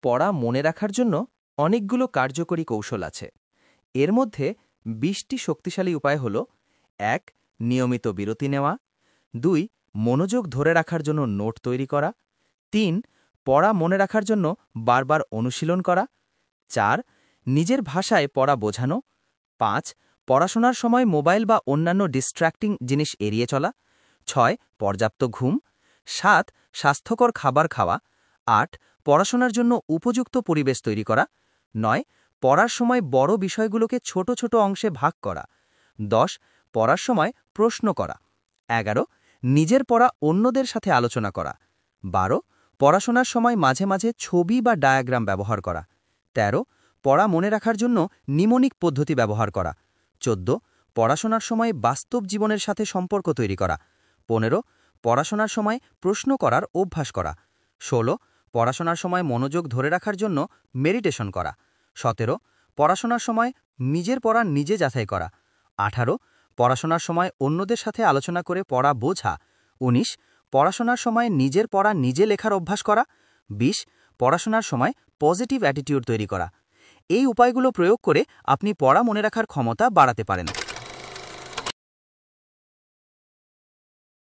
পড়া মনে রাখার জন্য অনেকগুলো কার্যকরী কৌশল আছে। এর মধ্যে ২০টি শক্তিশালী উপায় হল: ১. নিয়মিত বিরতি নেওয়া, ২. মনোযোগ ধরে রাখার জন্য নোট তৈরি করা, ৩. পড়া মনে রাখার জন্য বারবার অনুশীলন করা, ৪. নিজের ভাষায় পড়া বোঝানো, ৫. পড়াশোনার সময় মোবাইল বা অন্যান্য ডিস্ট্র্যাক্টিং জিনিস এড়িয়ে চলা, ৬. পর্যাপ্ত ঘুম, ৭. স্বাস্থ্যকর খাবার খাওয়া, ৮. পড়াশোনার জন্য উপযুক্ত পরিবেশ তৈরি করা, ৯. পড়ার সময় বড় বিষয়গুলোকে ছোট ছোট অংশে ভাগ করা, ১০. পড়ার সময় প্রশ্ন করা, ১১. নিজের পড়া অন্যদের সাথে আলোচনা করা, ১২. পড়াশোনার সময় মাঝে মাঝে ছবি বা ডায়াগ্রাম ব্যবহার করা, ১৩. পড়া মনে রাখার জন্য নিমোনিক পদ্ধতি ব্যবহার করা, ১৪. পড়াশোনার সময় বাস্তব জীবনের সাথে সম্পর্ক তৈরি করা, ১৫. পড়াশোনার সময় প্রশ্ন করার অভ্যাস করা, ১৬. পড়াশোনার সময় মনোযোগ ধরে রাখার জন্য মেডিটেশন করা, ১৭. পড়াশোনার সময় নিজের পড়া নিজে যাচাই করা, ১৮. পড়াশোনার সময় অন্যদের সাথে আলোচনা করে পড়া বোঝা, ১৯. পড়াশোনার সময় নিজের পড়া নিজে লেখার অভ্যাস করা, ২০. পড়াশোনার সময় পজিটিভ অ্যাটিটিউড তৈরি করা। এই উপায়গুলো প্রয়োগ করে আপনি পড়া মনে রাখার ক্ষমতা বাড়াতে পারেন।